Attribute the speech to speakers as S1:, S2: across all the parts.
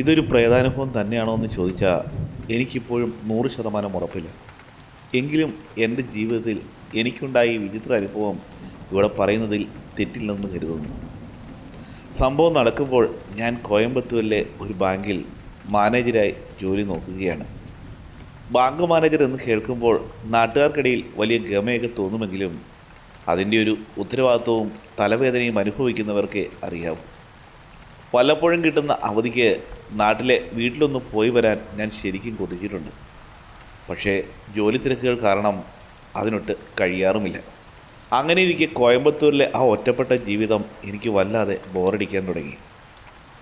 S1: ഇതൊരു പ്രേതാനുഭവം തന്നെയാണോ എന്ന് ചോദിച്ചാൽ എനിക്കിപ്പോഴും 100% ഉറപ്പില്ല. എങ്കിലും എൻ്റെ ജീവിതത്തിൽ എനിക്കുണ്ടായ ഈ വിചിത്ര അനുഭവം ഇവിടെ പറയുന്നതിൽ തെറ്റില്ലെന്ന് കരുതുന്നു. സംഭവം നടക്കുമ്പോൾ ഞാൻ കോയമ്പത്തൂരിലെ ഒരു ബാങ്കിൽ മാനേജരായി ജോലി നോക്കുകയാണ്. ബാങ്ക് മാനേജർ എന്ന് കേൾക്കുമ്പോൾ നാട്ടുകാർക്കിടയിൽ വലിയ ഗമയൊക്കെ തോന്നുമെങ്കിലും അതിൻ്റെ ഒരു ഉത്തരവാദിത്വവും തലവേദനയും അനുഭവിക്കുന്നവർക്കേ അറിയാവൂ. വല്ലപ്പോഴും കിട്ടുന്ന അവധിക്ക് നാട്ടിലെ വീട്ടിലൊന്ന് പോയി വരാൻ ഞാൻ ശരിക്കും കൊതിച്ചിട്ടുണ്ട്. പക്ഷേ ജോലി തിരക്കുകൾ കാരണം അതിനൊട്ട് കഴിയാറുമില്ല. അങ്ങനെ ഇരിക്കെ കോയമ്പത്തൂരിലെ ആ ഒറ്റപ്പെട്ട ജീവിതം എനിക്ക് വല്ലാതെ ബോറടിക്കാൻ തുടങ്ങി.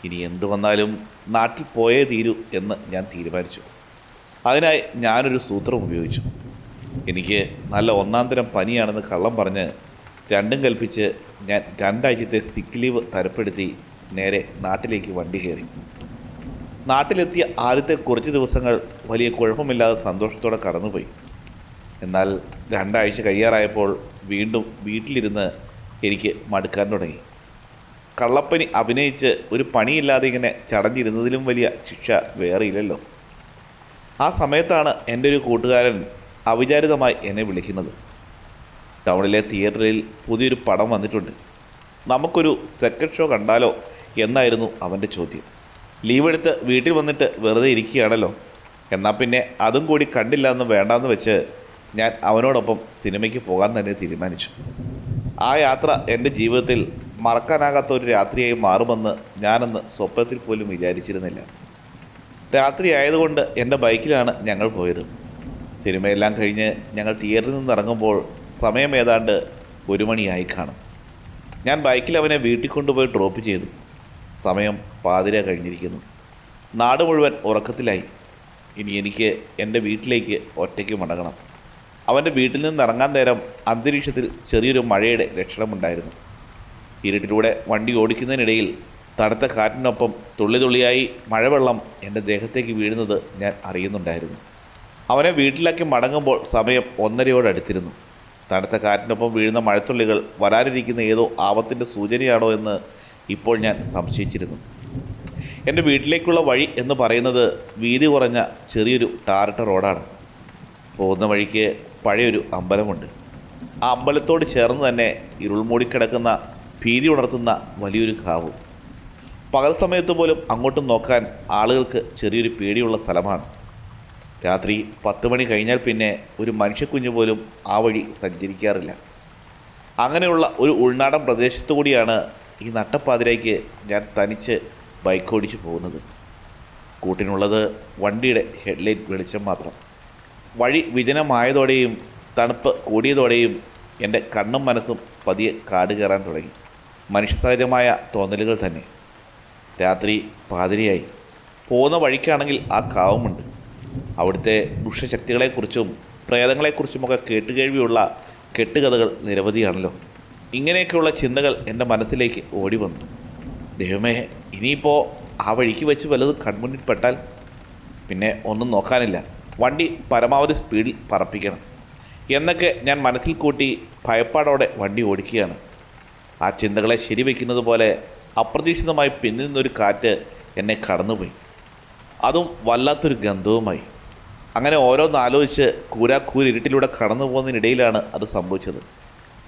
S1: ഇനി എന്തു വന്നാലും നാട്ടിൽ പോയേ തീരൂ എന്ന് ഞാൻ തീരുമാനിച്ചു. അതിനായി ഞാനൊരു സൂത്രം ഉപയോഗിച്ചു. എനിക്ക് നല്ല ഒന്നാം തരം പനിയാണെന്ന് കള്ളം പറഞ്ഞ് രണ്ടും കൽപ്പിച്ച് ഞാൻ 2 ആഴ്ചത്തെ സിക്ക് ലീവ് തരപ്പെടുത്തി നേരെ നാട്ടിലേക്ക് വണ്ടി കയറി. നാട്ടിലെത്തിയ ആദ്യത്തെ കുറച്ച് ദിവസങ്ങൾ വലിയ കുഴപ്പമില്ലാതെ സന്തോഷത്തോടെ കടന്നുപോയി. എന്നാൽ 2 ആഴ്ച കഴിയാറായപ്പോൾ വീണ്ടും വീട്ടിലിരുന്ന് എനിക്ക് മടുക്കാൻ തുടങ്ങി. കള്ളപ്പനി അഭിനയിച്ച് ഒരു പണിയില്ലാതെ ഇങ്ങനെ ചടഞ്ഞിരുന്നതിലും വലിയ ശിക്ഷ വേറെയില്ലല്ലോ. ആ സമയത്താണ് എൻ്റെ ഒരു കൂട്ടുകാരൻ അവിചാരിതമായി എന്നെ വിളിക്കുന്നത്. ടൗണിലെ തിയേറ്ററിൽ പുതിയൊരു പടം വന്നിട്ടുണ്ട്, നമുക്കൊരു സെക്കൻഡ് ഷോ കണ്ടാലോ എന്നായിരുന്നു അവൻ്റെ ചോദ്യം. ലീവ് എടുത്ത് വീട്ടിൽ വന്നിട്ട് വെറുതെ ഇരിക്കുകയാണല്ലോ, എന്നാൽ പിന്നെ അതും കൂടി കണ്ടില്ല എന്ന് വേണ്ടാന്ന് വെച്ച് ഞാൻ അവനോടൊപ്പം സിനിമയ്ക്ക് പോകാൻ തന്നെ തീരുമാനിച്ചു. ആ യാത്ര എൻ്റെ ജീവിതത്തിൽ മറക്കാനാകാത്ത ഒരു രാത്രിയായി മാറുമെന്ന് ഞാനന്ന് സ്വപ്നത്തിൽ പോലും വിചാരിച്ചിരുന്നില്ല. രാത്രി ആയതുകൊണ്ട് എൻ്റെ ബൈക്കിലാണ് ഞങ്ങൾ പോയത്. സിനിമയെല്ലാം കഴിഞ്ഞ് ഞങ്ങൾ തിയേറ്ററിൽ നിന്ന് ഇറങ്ങുമ്പോൾ സമയം ഏതാണ്ട് 1 മണിയായി കാണും. ഞാൻ ബൈക്കിൽ അവനെ വീട്ടിൽ കൊണ്ടുപോയി ഡ്രോപ്പ് ചെയ്തു. സമയം പാതിര കഴിഞ്ഞിരിക്കുന്നു. നാട് മുഴുവൻ ഉറക്കത്തിലായി. ഇനി എനിക്ക് എൻ്റെ വീട്ടിലേക്ക് ഒറ്റയ്ക്ക് മടങ്ങണം. അവൻ്റെ വീട്ടിൽ നിന്ന് ഇറങ്ങാൻ നേരം അന്തരീക്ഷത്തിൽ ചെറിയൊരു മഴയുടെ ലക്ഷണമുണ്ടായിരുന്നു. ഇരുട്ടിലൂടെ വണ്ടി ഓടിക്കുന്നതിനിടയിൽ തണുത്ത കാറ്റിനൊപ്പം തുള്ളി തുള്ളിയായി മഴവെള്ളം എൻ്റെ ദേഹത്തേക്ക് വീഴുന്നത് ഞാൻ അറിയുന്നുണ്ടായിരുന്നു. അവനെ വീട്ടിലാക്കി മടങ്ങുമ്പോൾ സമയം 1:30 തണുത്ത കാറ്റിനൊപ്പം വീഴുന്ന മഴത്തുള്ളികൾ വരാനിരിക്കുന്ന ഏതോ ആപത്തിൻ്റെ സൂചനയാണോ എന്ന് ഇപ്പോൾ ഞാൻ സംശയിച്ചിരുന്നു. എൻ്റെ വീട്ടിലേക്കുള്ള വഴി എന്ന് പറയുന്നത് വീതി കുറഞ്ഞ ചെറിയൊരു ടാറിട്ട റോഡാണ്. പോകുന്ന വഴിക്ക് പഴയൊരു അമ്പലമുണ്ട്. ആ അമ്പലത്തോട് ചേർന്ന് തന്നെ ഇരുൾ മൂടിക്കിടക്കുന്ന ഭീതി ഉണർത്തുന്ന വലിയൊരു കാവും. പകൽ സമയത്ത് പോലും അങ്ങോട്ടും നോക്കാൻ ആളുകൾക്ക് ചെറിയൊരു പേടിയുള്ള സ്ഥലമാണ്. രാത്രി 10 മണി കഴിഞ്ഞാൽ പിന്നെ ഒരു മനുഷ്യക്കുഞ്ഞു പോലും ആ വഴി സഞ്ചരിക്കാറില്ല. അങ്ങനെയുള്ള ഒരു ഉൾനാടൻ പ്രദേശത്തു കൂടിയാണ് ഈ നട്ടപ്പാതിരയ്ക്ക് ഞാൻ തനിച്ച് ബൈക്ക് ഓടിച്ച് പോകുന്നത്. കൂട്ടിനുള്ളത് വണ്ടിയുടെ ഹെഡ്ലൈറ്റ് വെളിച്ചം മാത്രം. വഴി വിജനമായതോടെയും തണുപ്പ് കൂടിയതോടെയും എൻ്റെ കണ്ണും മനസ്സും പതിയെ കാട് കയറാൻ തുടങ്ങി. മനുഷ്യസഹജമായ തോന്നലുകൾ തന്നെ. രാത്രി പാതിരയായി. പോകുന്ന വഴിക്കാണെങ്കിൽ ആ കാവുമുണ്ട്. അവിടുത്തെ ദുഷ്ടശക്തികളെക്കുറിച്ചും പ്രേതങ്ങളെക്കുറിച്ചുമൊക്കെ കേട്ടുകേഴ്വിയുള്ള കെട്ടുകഥകൾ നിരവധിയാണല്ലോ. ഇങ്ങനെയൊക്കെയുള്ള ചിന്തകൾ എൻ്റെ മനസ്സിലേക്ക് ഓടി വന്നു. ദൈവമേ, ഇനിയിപ്പോൾ ആ വഴിക്ക് വെച്ച് വല്ലതും കൺമുന്നിൽപ്പെട്ടാൽ പിന്നെ ഒന്നും നോക്കാനില്ല, വണ്ടി പരമാവധി സ്പീഡിൽ പറപ്പിക്കണം എന്നൊക്കെ ഞാൻ മനസ്സിൽ കൂട്ടി ഭയപ്പാടോടെ വണ്ടി ഓടിക്കുകയാണ്. ആ ചിന്തകളെ ശരിവെക്കുന്നത് പോലെ അപ്രതീക്ഷിതമായി പിന്നിൽ നിന്നൊരു കാറ്റ് എന്നെ കടന്നുപോയി. അതും വല്ലാത്തൊരു ഗന്ധവുമായി. അങ്ങനെ ഓരോന്നാലോചിച്ച് കൂരാക്കൂരിരുട്ടിലൂടെ കടന്നു പോകുന്നതിനിടയിലാണ് അത് സംഭവിച്ചത്.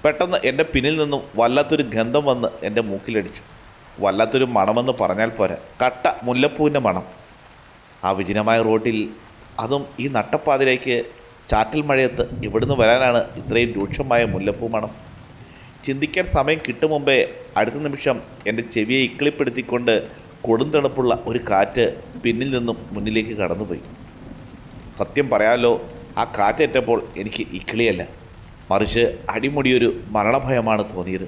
S1: പെട്ടെന്ന് എൻ്റെ പിന്നിൽ നിന്നും വല്ലാത്തൊരു ഗന്ധം വന്ന് എൻ്റെ മൂക്കിലടിച്ചു. വല്ലാത്തൊരു മണമെന്ന് പറഞ്ഞാൽ പോരാ, കട്ട മുല്ലപ്പൂവിൻ്റെ മണം. ആ വിജനമായ റോഡിൽ, അതും ഈ നട്ടപ്പാതിരയ്ക്ക് ചാറ്റൽ മഴയത്ത് ഇവിടുന്ന് വരാനാണ് ഇത്രയും രൂക്ഷമായ മുല്ലപ്പൂ മണം. ചിന്തിക്കാൻ സമയം കിട്ടും മുമ്പേ അടുത്ത നിമിഷം എൻ്റെ ചെവിയെ ഇക്കിളിപ്പെടുത്തിക്കൊണ്ട് കൊടുന്തണുപ്പുള്ള ഒരു കാറ്റ് പിന്നിൽ നിന്നും മുന്നിലേക്ക് കടന്നുപോയി. സത്യം പറയാമല്ലോ, ആ കാറ്റേറ്റപ്പോൾ എനിക്ക് ഇക്കിളിയല്ല, മറിച്ച് അടിമുടിയൊരു മരണഭയമാണ് തോന്നിയത്.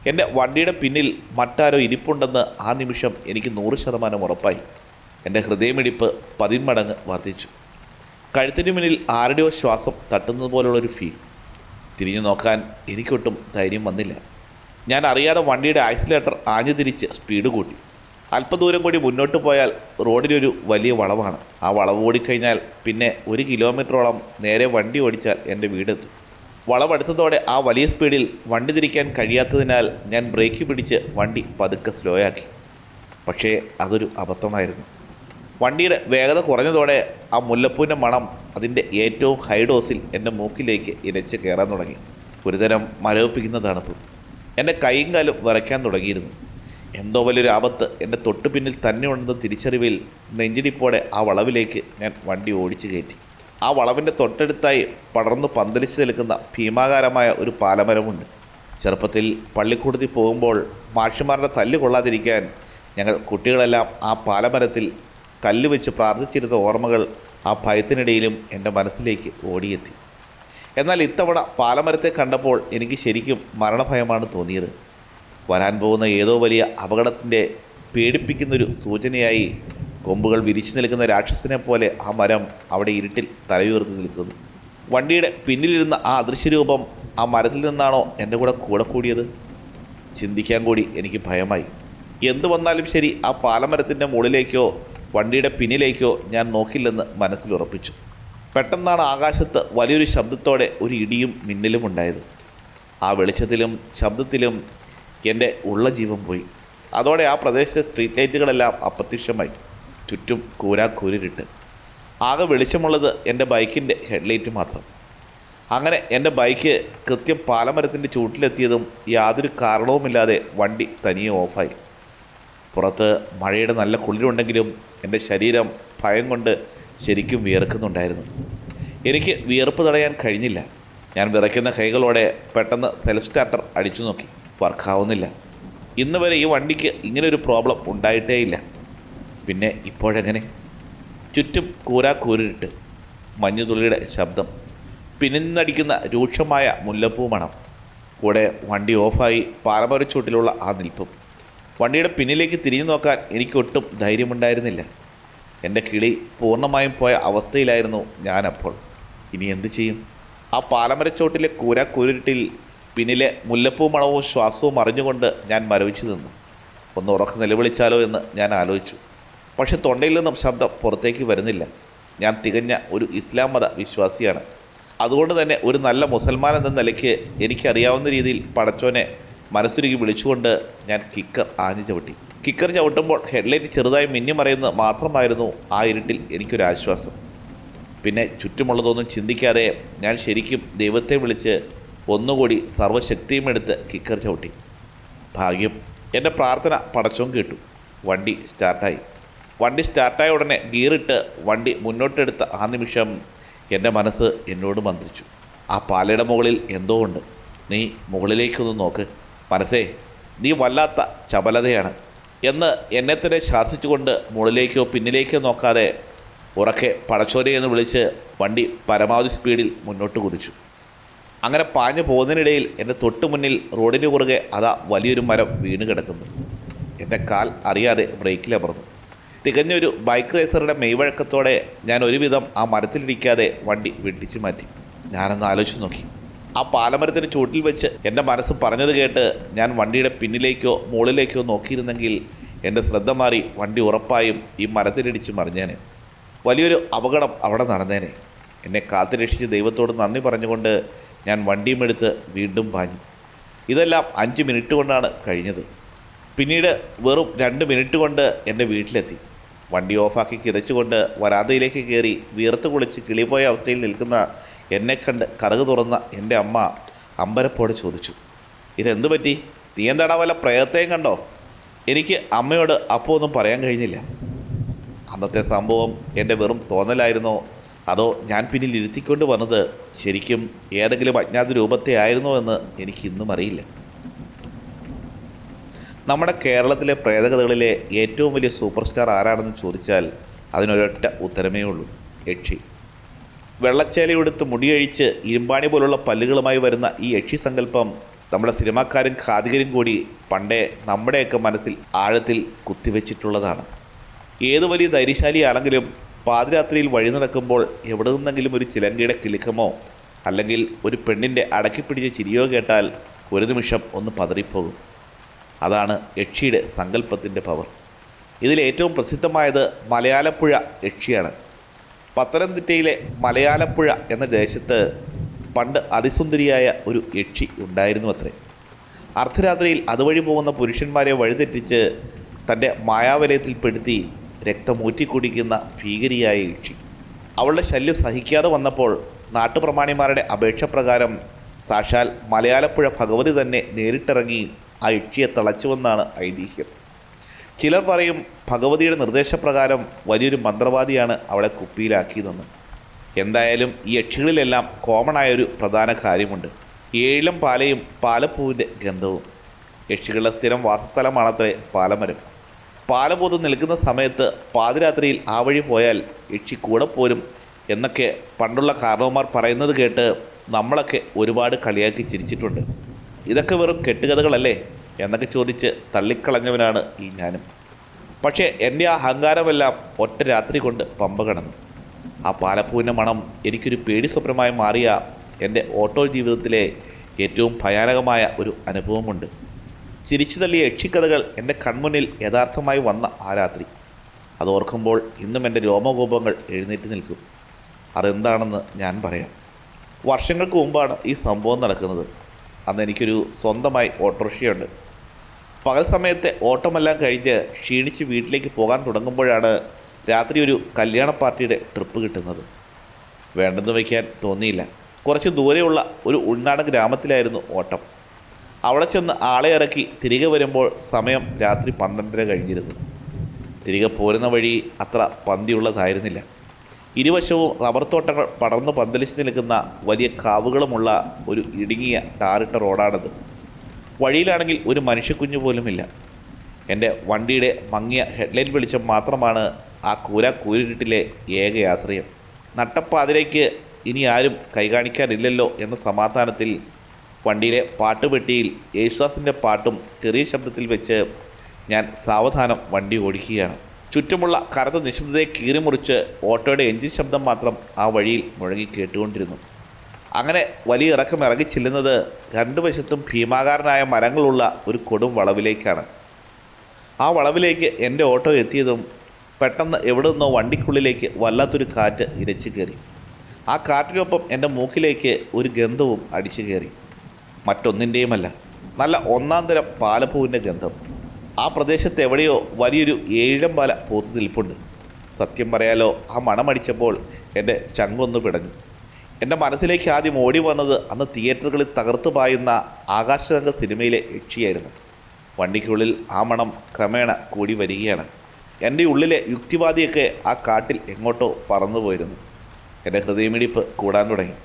S1: എൻ്റെ വണ്ടിയുടെ പിന്നിൽ മറ്റാരോ ഇരിപ്പുണ്ടെന്ന് ആ നിമിഷം എനിക്ക് 100% ഉറപ്പായി. എൻ്റെ ഹൃദയമിടിപ്പ് 10 മടങ്ങ് വർദ്ധിച്ചു. കഴുത്തിന് മുന്നിൽ ആരുടെയോ ശ്വാസം തട്ടുന്നത് പോലുള്ളൊരു ഫീൽ. തിരിഞ്ഞു നോക്കാൻ എനിക്കൊട്ടും ധൈര്യം വന്നില്ല. ഞാൻ അറിയാതെ വണ്ടിയുടെ ആക്സിലേറ്റർ ആഞ്ഞു തിരിച്ച് സ്പീഡ് കൂട്ടി. അല്പദൂരം കൂടി മുന്നോട്ട് പോയാൽ റോഡിലൊരു വലിയ വളവാണ്. ആ വളവ് ഓടിക്കഴിഞ്ഞാൽ പിന്നെ 1 കിലോമീറ്ററോളം നേരെ വണ്ടി ഓടിച്ചാൽ എൻ്റെ വീടെത്തും. വളവെടുത്തതോടെ ആ വലിയ സ്പീഡിൽ വണ്ടി തിരിക്കാൻ കഴിയാത്തതിനാൽ ഞാൻ ബ്രേക്ക് പിടിച്ച് വണ്ടി പതുക്കെ സ്ലോയാക്കി. പക്ഷേ അതൊരു അബദ്ധമായിരുന്നു. വണ്ടിയുടെ വേഗത കുറഞ്ഞതോടെ ആ മുല്ലപ്പൂവിൻ്റെ മണം അതിൻ്റെ ഏറ്റവും ഹൈ ഡോസിൽ എൻ്റെ മൂക്കിലേക്ക് ഇരച്ച് കയറാൻ തുടങ്ങി. ഒരുതരം മരവിപ്പിക്കുന്ന തണുപ്പ്. എൻ്റെ കൈയും കാലും വിറയ്ക്കാൻ തുടങ്ങിയിരുന്നു. എന്തോ വലിയൊരു ആപത്ത് എൻ്റെ തൊട്ടു പിന്നിൽ തന്നെ ഉണ്ടെന്ന തിരിച്ചറിവിൽ നെഞ്ചിടിപ്പോടെ ആ വളവിലേക്ക് ഞാൻ വണ്ടി ഓടിച്ചു കയറ്റി. ആ വളവിൻ്റെ തൊട്ടടുത്തായി പടർന്ന് പന്തലിച്ച് നിൽക്കുന്ന ഭീമാകാരമായ ഒരു പാലമരമുണ്ട്. ചെറുപ്പത്തിൽ പള്ളിക്കൂടത്തിൽ പോകുമ്പോൾ മാഷിമാരുടെ തല്ല് കൊള്ളാതിരിക്കാൻ ഞങ്ങൾ കുട്ടികളെല്ലാം ആ പാലമരത്തിൽ കല്ല് വെച്ച് പ്രാർത്ഥിച്ചിരുന്ന ഓർമ്മകൾ ആ ഭയത്തിനിടയിലും എൻ്റെ മനസ്സിലേക്ക് ഓടിയെത്തി. എന്നാൽ ഇത്തവണ പാലമരത്തെ കണ്ടപ്പോൾ എനിക്ക് ശരിക്കും മരണഭയമാണ് തോന്നിയത്. വരാൻ പോകുന്ന ഏതോ വലിയ അപകടത്തിൻ്റെ പേടിപ്പിക്കുന്നൊരു സൂചനയായി കൊമ്പുകൾ വിരിച്ചു നിൽക്കുന്ന രാക്ഷസനെ പോലെ ആ മരം അവിടെ ഇരുട്ടിൽ തലയുയർത്തി നിൽക്കുന്നു. വണ്ടിയുടെ പിന്നിലിരുന്ന ആ അദൃശ്യരൂപം ആ മരത്തിൽ നിന്നാണോ എൻ്റെ കൂടെ കൂടിയത്? ചിന്തിക്കാൻ കൂടി എനിക്ക് ഭയമായി. എന്തു വന്നാലും ശരി, ആ പാലമരത്തിൻ്റെ മുകളിലേക്കോ വണ്ടിയുടെ പിന്നിലേക്കോ ഞാൻ നോക്കില്ലെന്ന് മനസ്സിലുറപ്പിച്ചു. പെട്ടെന്നാണ് ആകാശത്ത് വലിയൊരു ശബ്ദത്തോടെ ഒരു ഇടിയും മിന്നലും ഉണ്ടായത്. ആ വെളിച്ചത്തിലും ശബ്ദത്തിലും എൻ്റെ ഉള്ള ജീവൻ പോയി. അതോടെ ആ പ്രദേശത്തെ സ്ട്രീറ്റ് ലൈറ്റുകളെല്ലാം അപ്രത്യക്ഷമായി. ചുറ്റും കൂരിരുട്ട്. ആകെ വെളിച്ചമുള്ളത് എൻ്റെ ബൈക്കിൻ്റെ ഹെഡ്ലൈറ്റ് മാത്രം. അങ്ങനെ എൻ്റെ ബൈക്ക് കൃത്യം പാലമരത്തിൻ്റെ ചൂട്ടിലെത്തിയതും യാതൊരു കാരണവുമില്ലാതെ വണ്ടി തനിയെ ഓഫായി. പുറത്ത് മഴയുടെ നല്ല കുളിരുണ്ടെങ്കിലും എൻ്റെ ശരീരം ഭയം കൊണ്ട് ശരിക്കും വിയർക്കുന്നുണ്ടായിരുന്നു. എനിക്ക് വിയർപ്പ് തടയാൻ കഴിഞ്ഞില്ല. ഞാൻ വിറയ്ക്കുന്ന കൈകളോടെ പെട്ടെന്ന് സെൽഫ് സ്റ്റാർട്ടർ അടിച്ചു നോക്കി. വർക്കാവുന്നില്ല. ഇന്ന് വരെ ഈ വണ്ടിക്ക് ഇങ്ങനൊരു പ്രോബ്ലം ഉണ്ടായിട്ടേയില്ല. പിന്നെ ഇപ്പോഴെങ്ങനെ? ചുറ്റും കൂരിട്ട്, മഞ്ഞുതുള്ളിയുടെ ശബ്ദം, പിന്നിന്നടിക്കുന്ന രൂക്ഷമായ മുല്ലപ്പൂ മണം, കൂടെ വണ്ടി ഓഫായി പാലമരച്ചൂട്ടിലുള്ള ആ നിൽപ്പും. വണ്ടിയുടെ പിന്നിലേക്ക് തിരിഞ്ഞു നോക്കാൻ എനിക്കൊട്ടും ധൈര്യമുണ്ടായിരുന്നില്ല. എൻ്റെ കിളി പൂർണ്ണമായും പോയ അവസ്ഥയിലായിരുന്നു ഞാനപ്പോൾ. ഇനി എന്തു ചെയ്യും? ആ പാലമരച്ചോട്ടിലെ കൂരിട്ടിൽ പിന്നിലെ മുല്ലപ്പൂ മണവും ശ്വാസവും അറിഞ്ഞുകൊണ്ട് ഞാൻ മരവിച്ചു നിന്നു. ഒന്ന് ഉറക്ക നിലവിളിച്ചാലോ എന്ന് ഞാൻ ആലോചിച്ചു. പക്ഷെ തൊണ്ടയിൽ നിന്നും ശബ്ദം പുറത്തേക്ക് വരുന്നില്ല. ഞാൻ തികഞ്ഞ ഒരു ഇസ്ലാം മത വിശ്വാസിയാണ്. അതുകൊണ്ട് തന്നെ ഒരു നല്ല മുസൽമാൻ എന്ന നിലയ്ക്ക് എനിക്കറിയാവുന്ന രീതിയിൽ പടച്ചോനെ മനസ്സുരുകി വിളിച്ചുകൊണ്ട് ഞാൻ കിക്കർ ആഞ്ഞു ചവിട്ടി. കിക്കർ ചവിട്ടുമ്പോൾ ഹെഡ്ലൈറ്റ് ചെറുതായി മിന്നിമറയുന്നത് മാത്രമായിരുന്നു ആ ഇരുട്ടിൽ എനിക്കൊരാശ്വാസം. പിന്നെ ചുറ്റുമുള്ളതൊന്നും ചിന്തിക്കാതെ ഞാൻ ശരിക്കും ദൈവത്തെ വിളിച്ച് ഒന്നുകൂടി സർവ്വശക്തിയുമെടുത്ത് കിക്കർ ചവിട്ടി. ഭാഗ്യം, എൻ്റെ പ്രാർത്ഥന പടച്ചോൻ കേട്ടു. വണ്ടി സ്റ്റാർട്ടായ ഉടനെ ഗിയറിട്ട് വണ്ടി മുന്നോട്ടെടുത്ത ആ നിമിഷം എൻ്റെ മനസ്സ് എന്നോട് മന്ത്രിച്ചു. ആ പാലയുടെ മുകളിൽ എന്തോ ഉണ്ട്. നീ മുകളിലേക്കൊന്ന് നോക്ക് മനസ്സേ, നീ വല്ലാത്ത ചപലതയാണ് എന്ന് എന്നെ തന്നെ ശാസിച്ചുകൊണ്ട് മുകളിലേക്കോ പിന്നിലേക്കോ നോക്കാതെ ഉറക്കെ പടച്ചോനെ എന്ന് വിളിച്ച് വണ്ടി പരമാവധി സ്പീഡിൽ മുന്നോട്ട് കുതിച്ചു. അങ്ങനെ പാഞ്ഞു പോകുന്നതിനിടയിൽ എൻ്റെ തൊട്ടു മുന്നിൽ റോഡിന് കുറുകെ അതാ വലിയൊരു മരം വീണ് കിടക്കുന്നു. എൻ്റെ കാൽ അറിയാതെ ബ്രേക്കിലമർന്നു. തികഞ്ഞൊരു ബൈക്ക് റേസറുടെ മെയ്വഴക്കത്തോടെ ഞാൻ ഒരുവിധം ആ മരത്തിലിരിക്കാതെ വണ്ടി വെട്ടിച്ചു മാറ്റി. ഞാനൊന്ന് ആലോചിച്ച് നോക്കി. ആ പാലമരത്തിന് ചൂട്ടിൽ വെച്ച് എൻ്റെ മനസ്സ് പറഞ്ഞത് കേട്ട് ഞാൻ വണ്ടിയുടെ പിന്നിലേക്കോ മുകളിലേക്കോ നോക്കിയിരുന്നെങ്കിൽ എൻ്റെ ശ്രദ്ധ മാറി വണ്ടി ഉറപ്പായും ഈ മരത്തിലിടിച്ച് മറിഞ്ഞേനെ. വലിയൊരു അപകടം അവിടെ നടന്നേനെ. എന്നെ കാത്തു രക്ഷിച്ച് ദൈവത്തോട് നന്ദി പറഞ്ഞുകൊണ്ട് ഞാൻ വണ്ടിയുമെടുത്ത് വീണ്ടും പാഞ്ഞു. ഇതെല്ലാം 5 മിനിറ്റ് കൊണ്ടാണ് കഴിഞ്ഞത്. പിന്നീട് വെറും 2 മിനിറ്റ് കൊണ്ട് എൻ്റെ വീട്ടിലെത്തി. വണ്ടി ഓഫാക്കി കിതച്ചുകൊണ്ട് വരാന്തയിലേക്ക് കയറി വിയർത്ത് കുളിച്ച് കിളിപോയ അവസ്ഥയിൽ നിൽക്കുന്ന എന്നെ കണ്ട് കറുക് തുറന്ന എൻ്റെ അമ്മ അമ്പരപ്പോടെ ചോദിച്ചു, ഇതെന്ത് പറ്റി? നീ എന്താടാ വല്ല പ്രയത്നം കണ്ടോ? എനിക്ക് അമ്മയോട് അപ്പോൾ ഒന്നും പറയാൻ കഴിഞ്ഞില്ല. അന്നത്തെ സംഭവം എൻ്റെ വെറും തോന്നലായിരുന്നോ അതോ ഞാൻ പിന്നിൽ ഇരുത്തിക്കൊണ്ട് വന്നത് ശരിക്കും ഏതെങ്കിലും അജ്ഞാത രൂപത്തെ ആയിരുന്നോ എന്ന് എനിക്ക് ഇന്നും അറിയില്ല. നമ്മുടെ കേരളത്തിലെ പ്രേതകഥകളിലെ ഏറ്റവും വലിയ സൂപ്പർ സ്റ്റാർ ആരാണെന്ന് ചോദിച്ചാൽ അതിനൊരൊറ്റ ഉത്തരമേ ഉള്ളൂ, യക്ഷി. വെള്ളച്ചേലയെടുത്ത് മുടിയഴിച്ച് ഇരുമ്പാണി പോലുള്ള പല്ലുകളുമായി വരുന്ന ഈ യക്ഷി സങ്കല്പം നമ്മുടെ സിനിമാക്കാരും ഖാദികരും കൂടി പണ്ടേ നമ്മുടെയൊക്കെ മനസ്സിൽ ആഴത്തിൽ കുത്തിവെച്ചിട്ടുള്ളതാണ്. ഏത് വലിയ ധൈര്യശാലിയാണെങ്കിലും പാതിരാത്രിയിൽ വഴി നടക്കുമ്പോൾ എവിടെ നിന്നെങ്കിലും ഒരു ചിലങ്കയുടെ കിലുക്കമോ അല്ലെങ്കിൽ ഒരു പെണ്ണിൻ്റെ അടക്കിപ്പിടിച്ച ചിരിയോ കേട്ടാൽ ഒരു നിമിഷം ഒന്ന് പതറിപ്പോകും. അതാണ് യക്ഷിയുടെ സങ്കല്പത്തിൻ്റെ പവർ. ഇതിലേറ്റവും പ്രസിദ്ധമായത് മലയാലപ്പുഴ യക്ഷിയാണ്. പത്തനംതിട്ടയിലെ മലയാലപ്പുഴ എന്ന ദേശത്ത് പണ്ട് അതിസുന്ദരിയായ ഒരു യക്ഷി ഉണ്ടായിരുന്നു അത്രേ. അർദ്ധരാത്രിയിൽ അതുവഴി പോകുന്ന പുരുഷന്മാരെ വഴിതെറ്റിച്ച് തൻ്റെ മായാവലയത്തിൽപ്പെടുത്തി രക്തമൂറ്റിക്കുടിക്കുന്ന ഭീകരിയായ യക്ഷി. അവളുടെ ശല്യം സഹിക്കാതെ വന്നപ്പോൾ നാട്ടുപ്രമാണിമാരുടെ അപേക്ഷ പ്രകാരം സാക്ഷാൽ മലയാലപ്പുഴ ഭഗവതി തന്നെ നേരിട്ടിറങ്ങി ആ യക്ഷിയെ തളച്ചുവെന്നാണ് ഐതിഹ്യം. ചിലർ പറയും ഭഗവതിയുടെ നിർദ്ദേശപ്രകാരം വലിയൊരു മന്ത്രവാദിയാണ് അവളെ കുപ്പിയിലാക്കിയതെന്ന്. എന്തായാലും ഈ യക്ഷികളിലെല്ലാം കോമണായൊരു പ്രധാന കാര്യമുണ്ട്: ഏഴിലും പാലയും പാലപ്പൂവിൻ്റെ ഗന്ധവും. യക്ഷികളുടെ സ്ഥിരം വാസസ്ഥലമാണത്രേ പാലമരം. പാലപൂത്ത് നിൽക്കുന്ന സമയത്ത് പാതിരാത്രിയിൽ ആ വഴി പോയാൽ യക്ഷി കൂടെ പോരും എന്നൊക്കെ പണ്ടുള്ള കാരണവന്മാർ പറയുന്നത് കേട്ട് നമ്മളൊക്കെ ഒരുപാട് കളിയാക്കി ചിരിച്ചിട്ടുണ്ട്. ഇതൊക്കെ വെറും കെട്ടുകഥകളല്ലേ എന്നൊക്കെ ചോദിച്ച് തള്ളിക്കളഞ്ഞവനാണ് ഈ ഞാനും. പക്ഷേ എൻ്റെ ആ അഹങ്കാരമെല്ലാം ഒറ്റ രാത്രി കൊണ്ട് പമ്പ കടന്നു. ആ പാലപ്പൂവിൻ്റെ മണം എനിക്കൊരു പേടി സ്വപ്നമായി മാറിയ എൻ്റെ ഓട്ടോ ജീവിതത്തിലെ ഏറ്റവും ഭയാനകമായ ഒരു അനുഭവമുണ്ട്. ചിരിച്ചു തള്ളിയ യക്ഷിക്കഥകൾ എൻ്റെ കൺമുന്നിൽ യഥാർത്ഥമായി വന്ന ആ രാത്രി. അതോർക്കുമ്പോൾ ഇന്നും എൻ്റെ രോമകൂപങ്ങൾ എഴുന്നേറ്റ് നിൽക്കും. അതെന്താണെന്ന് ഞാൻ പറയാം. വർഷങ്ങൾക്ക് മുമ്പാണ് ഈ സംഭവം നടക്കുന്നത്. അന്ന് എനിക്കൊരു സ്വന്തമായി ഓട്ടോറിക്ഷയുണ്ട്. പകൽ സമയത്തെ ഓട്ടമെല്ലാം കഴിഞ്ഞ് ക്ഷീണിച്ച് വീട്ടിലേക്ക് പോകാൻ തുടങ്ങുമ്പോഴാണ് രാത്രി ഒരു കല്യാണ പാർട്ടിയുടെ ട്രിപ്പ് കിട്ടുന്നത്. വേണ്ടെന്ന് വയ്ക്കാൻ തോന്നിയില്ല. കുറച്ച് ദൂരെയുള്ള ഒരു ഉൾനാടൻ ഗ്രാമത്തിലായിരുന്നു ഓട്ടം. അവിടെ ചെന്ന് ആളെ ഇറക്കി തിരികെ വരുമ്പോൾ സമയം രാത്രി 12:30 കഴിഞ്ഞിരുന്നു. തിരികെ പോരുന്ന വഴി അത്ര പന്തിയുള്ളതായിരുന്നില്ല. ഇരുവശവും റബ്ബർ തോട്ടങ്ങൾ പടർന്ന് പന്തലിച്ച് നിൽക്കുന്ന വലിയ കാവുകളുമുള്ള ഒരു ഇടുങ്ങിയ ടാറിട്ട റോഡാണത്. വഴിയിലാണെങ്കിൽ ഒരു മനുഷ്യക്കുഞ്ഞു പോലുമില്ല. എൻ്റെ വണ്ടിയുടെ മങ്ങിയ ഹെഡ്ലൈറ്റ് വെളിച്ചം മാത്രമാണ് ആ കൂരിരുട്ടിലെ ഏക ആശ്രയം. നട്ടപ്പാതിലേക്ക് ഇനി ആരും കൈകാണിക്കാനില്ലല്ലോ എന്ന സമാധാനത്തിൽ വണ്ടിയിലെ പാട്ടുപെട്ടിയിൽ യേശുദാസിൻ്റെ പാട്ടും ചെറിയ ശബ്ദത്തിൽ വെച്ച് ഞാൻ സാവധാനം വണ്ടി ഓടിക്കുകയാണ്. ചുറ്റുമുള്ള കറുത്ത നിശബ്ദതയെ കീറിമുറിച്ച് ഓട്ടോയുടെ എഞ്ചിൻ ശബ്ദം മാത്രം ആ വഴിയിൽ മുഴങ്ങി കേട്ടുകൊണ്ടിരുന്നു. അങ്ങനെ വലിയ ഇറക്കം ഇറങ്ങി ചെല്ലുന്നത് രണ്ടു വശത്തും ഭീമാകാരനായ മരങ്ങളുള്ള ഒരു കൊടും വളവിലേക്കാണ്. ആ വളവിലേക്ക് എൻ്റെ ഓട്ടോ എത്തിയതും പെട്ടെന്ന് എവിടെ നിന്നോ വണ്ടിക്കുള്ളിലേക്ക് വല്ലാത്തൊരു കാറ്റ് ഇരച്ചു കയറി. ആ കാറ്റിനൊപ്പം എൻ്റെ മൂക്കിലേക്ക് ഒരു ഗന്ധവും അടിച്ചു കയറി. മറ്റൊന്നിൻ്റെയുമല്ല, നല്ല ഒന്നാം തരം പാലപ്പൂവിൻ്റെ ഗന്ധം. ആ പ്രദേശത്ത് എവിടെയോ വലിയൊരു ഏഴിലം പാല പൂത്ത് നിൽപ്പുണ്ട്. സത്യം പറയാലോ, ആ മണമടിച്ചപ്പോൾ എൻ്റെ ചങ്കൊന്നു പിടഞ്ഞു. എൻ്റെ മനസ്സിലേക്ക് ആദ്യം ഓടി വന്നത് അന്ന് തിയേറ്ററുകളിൽ തകർത്തു പായുന്ന ആകാശഗംഗ സിനിമയിലെ യക്ഷിയായിരുന്നു. വണ്ടിക്കുള്ളിൽ ആ മണം ക്രമേണ കൂടി വരികയാണ്. എൻ്റെ ഉള്ളിലെ യുക്തിവാദിയൊക്കെ ആ കാട്ടിൽ എങ്ങോട്ടോ പറന്നുപോയിരുന്നു. എൻ്റെ ഹൃദയമിടിപ്പ് കൂടാൻ തുടങ്ങി.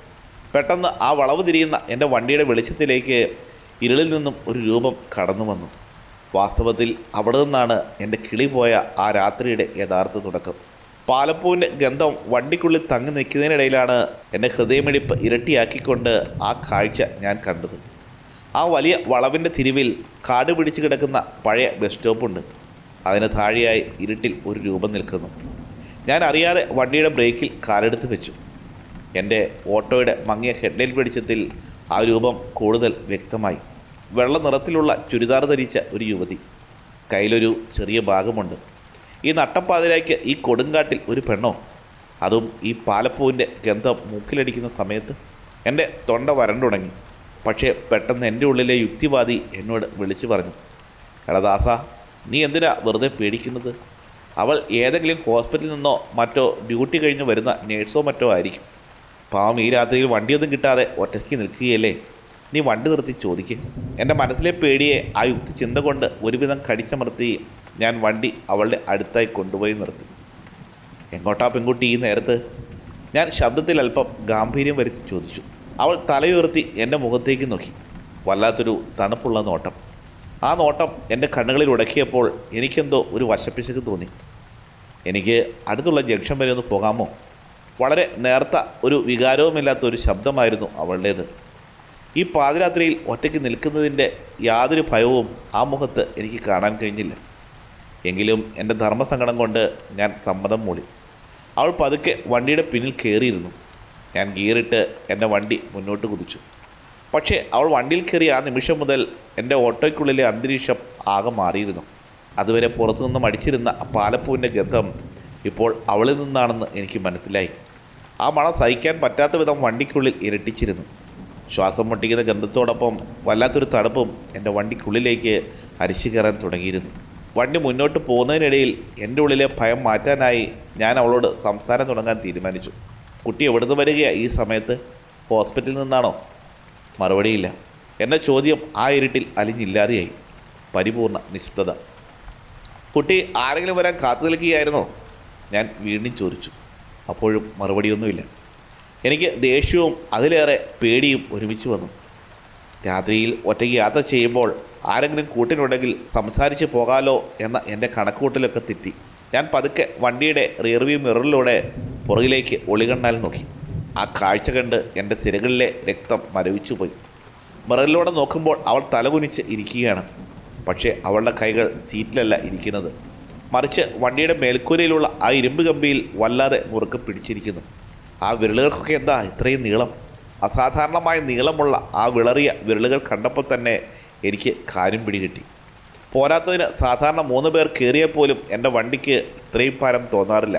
S1: പെട്ടെന്ന് ആ വളവ് തിരിയുന്ന എൻ്റെ വണ്ടിയുടെ വെളിച്ചത്തിലേക്ക് ഇരുളിൽ നിന്നും ഒരു രൂപം കടന്നു വന്നു. വാസ്തവത്തിൽ അവിടെ നിന്നാണ് എൻ്റെ കിളി പോയ ആ രാത്രിയുടെ യഥാർത്ഥ തുടക്കം. പാലപ്പൂവിൻ്റെ ഗന്ധം വണ്ടിക്കുള്ളിൽ തങ്ങി നിൽക്കുന്നതിനിടയിലാണ് എൻ്റെ ഹൃദയമിടിപ്പ് ഇരട്ടിയാക്കിക്കൊണ്ട് ആ കാഴ്ച ഞാൻ കണ്ടത്. ആ വലിയ വളവിൻ്റെ തിരിവിൽ കാട് പിടിച്ച് കിടക്കുന്ന പഴയ ബസ് സ്റ്റോപ്പുണ്ട്. അതിന് താഴെയായി ഇരുട്ടിൽ ഒരു രൂപം നിൽക്കുന്നു. ഞാൻ അറിയാതെ വണ്ടിയുടെ ബ്രേക്കിൽ കാലെടുത്ത് വെച്ചു. എൻ്റെ ഓട്ടോയുടെ മങ്ങിയ ഹെഡ്ലൈറ്റ് വെളിച്ചത്തിൽ ആ രൂപം കൂടുതൽ വ്യക്തമായി. വെള്ള നിറത്തിലുള്ള ചുരിദാർ ധരിച്ച ഒരു യുവതി. കയ്യിലൊരു ചെറിയ ബാഗുമുണ്ട്. ഈ നട്ടപ്പാതിരായ്ക്ക് ഈ കൊടുങ്കാട്ടിൽ ഒരു പെണ്ണോ, അതും ഈ പാലപ്പൂവിൻ്റെ ഗന്ധം മൂക്കിലടിക്കുന്ന സമയത്ത് എൻ്റെ തൊണ്ട വരണ്ടു തുടങ്ങി. പക്ഷേ പെട്ടെന്ന് എൻ്റെ ഉള്ളിലെ യുക്തിവാദി എന്നോട് വിളിച്ചു പറഞ്ഞു, എടാ ദാസ, നീ എന്തിനാ വെറുതെ പേടിക്കുന്നത്? അവൾ ഏതെങ്കിലും ഹോസ്പിറ്റലിൽ നിന്നോ മറ്റോ ഡ്യൂട്ടി കഴിഞ്ഞ് വരുന്ന നേഴ്സോ മറ്റോ ആയിരിക്കും. പാവം ഈ രാത്രിയിൽ വണ്ടിയൊന്നും കിട്ടാതെ ഒറ്റയ്ക്ക് നിൽക്കുകയല്ലേ. നീ വണ്ടി നിർത്തി ചോദിക്കുക. എൻ്റെ മനസ്സിലെ പേടിയെ ആ യുക്തി ചിന്ത കൊണ്ട് ഒരുവിധം കടിച്ചമർത്തി ഞാൻ വണ്ടി അവളുടെ അടുത്തായി കൊണ്ടുപോയി നിർത്തി. എങ്ങോട്ടാ പെൺകുട്ടി ഈ നേരത്ത്? ഞാൻ ശബ്ദത്തിൽ അല്പം ഗാംഭീര്യം വരുത്തി ചോദിച്ചു. അവൾ തലയുയർത്തി എൻ്റെ മുഖത്തേക്ക് നോക്കി. വല്ലാത്തൊരു തണുപ്പുള്ള നോട്ടം. ആ നോട്ടം എൻ്റെ കണ്ണുകളിൽ ഉടക്കിയപ്പോൾ എനിക്കെന്തോ ഒരു വശപ്പിശക്ക് തോന്നി. എനിക്ക് അടുത്തുള്ള ജംഗ്ഷൻ വരെ ഒന്ന് പോകാമോ? വളരെ നേർത്ത ഒരു വികാരവുമില്ലാത്ത ഒരു ശബ്ദമായിരുന്നു അവളുടേത്. ഈ പാതിരാത്രിയിൽ ഒറ്റയ്ക്ക് നിൽക്കുന്നതിൻ്റെ യാതൊരു ഭയവും ആ മുഖത്ത് എനിക്ക് കാണാൻ കഴിഞ്ഞില്ല. എങ്കിലും എൻ്റെ ധർമ്മസങ്കടം കൊണ്ട് ഞാൻ സമ്മതം മൂളി. അവൾ പതുക്കെ വണ്ടിയുടെ പിന്നിൽ കയറിയിരുന്നു. ഞാൻ ഗിയറിട്ട് എൻ്റെ വണ്ടി മുന്നോട്ട് കുതിച്ചു. പക്ഷേ അവൾ വണ്ടിയിൽ കയറി ആ നിമിഷം മുതൽ എൻ്റെ ഓട്ടോയ്ക്കുള്ളിലെ അന്തരീക്ഷം ആകെ മാറിയിരുന്നു. അതുവരെ പുറത്തുനിന്നും അടിച്ചിരുന്ന ആ പാലപ്പൂവിൻ്റെ ഗന്ധം ഇപ്പോൾ അവളിൽ നിന്നാണെന്ന് എനിക്ക് മനസ്സിലായി. ആ മണം സഹിക്കാൻ പറ്റാത്ത വിധം വണ്ടിക്കുള്ളിൽ ഇരട്ടിച്ചിരുന്നു. ശ്വാസം മുട്ടിക്കുന്ന ഗന്ധത്തോടൊപ്പം വല്ലാത്തൊരു തണുപ്പും എൻ്റെ വണ്ടിക്കുള്ളിലേക്ക് അരിച്ചു കയറാൻ തുടങ്ങിയിരുന്നു. വണ്ടി മുന്നോട്ട് പോകുന്നതിനിടയിൽ എൻ്റെ ഉള്ളിലെ ഭയം മാറ്റാനായി ഞാൻ അവളോട് സംസാരം തുടങ്ങാൻ തീരുമാനിച്ചു. കുട്ടി എവിടുന്ന് വരികയാണ് ഈ സമയത്ത്? ഹോസ്പിറ്റലിൽ നിന്നാണോ? മറുപടിയില്ല. എൻ്റെ ചോദ്യം ആ ഇരുട്ടിൽ അലിഞ്ഞില്ലാതെയായി. പരിപൂർണ നിശബ്ദത. കുട്ടി ആരെങ്കിലും വരാൻ കാത്തു നിൽക്കുകയായിരുന്നോ? ഞാൻ വീണ്ടും ചോദിച്ചു. അപ്പോഴും മറുപടിയൊന്നുമില്ല. എനിക്ക് ദേഷ്യവും അതിലേറെ പേടിയും ഒരുമിച്ച് വന്നു. രാത്രിയിൽ ഒറ്റയ്ക്ക് യാത്ര ചെയ്യുമ്പോൾ ആരെങ്കിലും കൂട്ടിനുണ്ടെങ്കിൽ സംസാരിച്ച് പോകാലോ എന്ന എൻ്റെ കണക്കുകൂട്ടലൊക്കെ തെറ്റി. ഞാൻ പതുക്കെ വണ്ടിയുടെ റിയർവ്യൂ മിററിലൂടെ പുറകിലേക്ക് ഒളികണ്ണാൽ നോക്കി. ആ കാഴ്ച കണ്ട് എൻ്റെ സിരകളിലെ രക്തം മരവിച്ചു പോയി. മിററിലൂടെ നോക്കുമ്പോൾ അവൾ തലകുനിച്ച് ഇരിക്കുകയാണ്. പക്ഷേ അവളുടെ കൈകൾ സീറ്റിലല്ല ഇരിക്കുന്നത്, മറിച്ച് വണ്ടിയുടെ മേൽക്കൂരയിലുള്ള ആ ഇരുമ്പ് കമ്പിയിൽ വല്ലാതെ മുറുക്കെ പിടിച്ചിരിക്കുന്നു. ആ വിരലുകൾക്കൊക്കെ എന്താ ഇത്രയും നീളം? അസാധാരണമായ നീളമുള്ള ആ വിളറിയ വിരലുകൾ കണ്ടപ്പോൾ തന്നെ എനിക്ക് കാര്യം പിടികിട്ടി. പോരാത്തതിന് സാധാരണ 3 പേർ കയറിയാൽ പോലും എൻ്റെ വണ്ടിക്ക് ഇത്രയും ഭാരം തോന്നാറില്ല.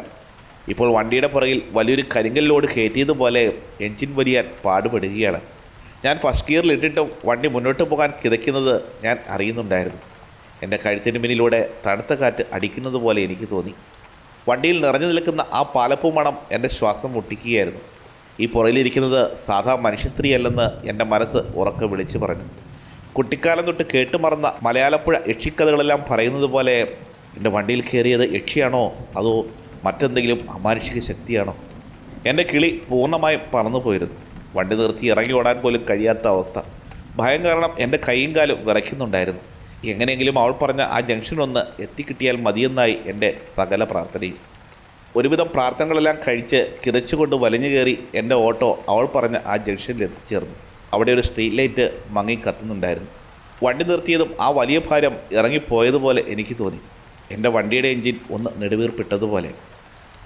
S1: ഇപ്പോൾ വണ്ടിയുടെ പുറകിൽ വലിയൊരു കരിങ്കൽ ലോഡ് കയറ്റിയതുപോലെ എൻജിൻ വലിയാൻ പാടുപെടുകയാണ്. ഞാൻ ഫസ്റ്റ് ഗിയറിലിട്ടിട്ടും വണ്ടി മുന്നോട്ട് പോകാൻ കിതയ്ക്കുന്നത് ഞാൻ അറിയുന്നുണ്ടായിരുന്നു. എൻ്റെ കഴുത്തിന് പിന്നിലൂടെ തണുത്ത കാറ്റ് അടിക്കുന്നത് പോലെ എനിക്ക് തോന്നി. വണ്ടിയിൽ നിറഞ്ഞു നിൽക്കുന്ന ആ പാലപ്പൂ മണം എൻ്റെ ശ്വാസം മുട്ടിക്കുകയായിരുന്നു. ഈ പുറയിലിരിക്കുന്നത് സാധാ മനുഷ്യ സ്ത്രീയല്ലെന്ന് എൻ്റെ മനസ്സ് ഉറക്കെ വിളിച്ചു പറഞ്ഞു. കുട്ടിക്കാലം തൊട്ട് കേട്ടുമറന്ന മലയാളപ്പുഴ യക്ഷിക്കഥകളെല്ലാം പറയുന്നത് പോലെ എൻ്റെ വണ്ടിയിൽ കയറിയത് യക്ഷിയാണോ അതോ മറ്റെന്തെങ്കിലും അമാനുഷിക ശക്തിയാണോ? എൻ്റെ കിളി പൂർണ്ണമായും പറന്നു പോയിരുന്നു. വണ്ടി നിർത്തി ഇറങ്ങി ഓടാൻ പോലും കഴിയാത്ത അവസ്ഥ. ഭയം കാരണം എൻ്റെ കൈയും കാലും വിറയ്ക്കുന്നുണ്ടായിരുന്നു. എങ്ങനെയെങ്കിലും അവൾ പറഞ്ഞ ആ ജംഗ്ഷനൊന്ന് എത്തിക്കിട്ടിയാൽ മതിയെന്നായി എൻ്റെ സകല പ്രാർത്ഥനയും. ഒരുവിധം പ്രാർത്ഥനകളെല്ലാം കഴിച്ച് കിതച്ചുകൊണ്ട് വലിഞ്ഞു കയറി എൻ്റെ ഓട്ടോ അവൾ പറഞ്ഞ ആ ജംഗ്ഷനിൽ എത്തിച്ചേർന്നു. അവിടെ ഒരു സ്ട്രീറ്റ് ലൈറ്റ് മങ്ങി കത്തുന്നുണ്ടായിരുന്നു. വണ്ടി നിർത്തിയതും ആ വലിയ ഭാരം ഇറങ്ങിപ്പോയതുപോലെ എനിക്ക് തോന്നി. എൻ്റെ വണ്ടിയുടെ എൻജിൻ ഒന്ന് നെടുവീർപ്പിട്ടതുപോലെ.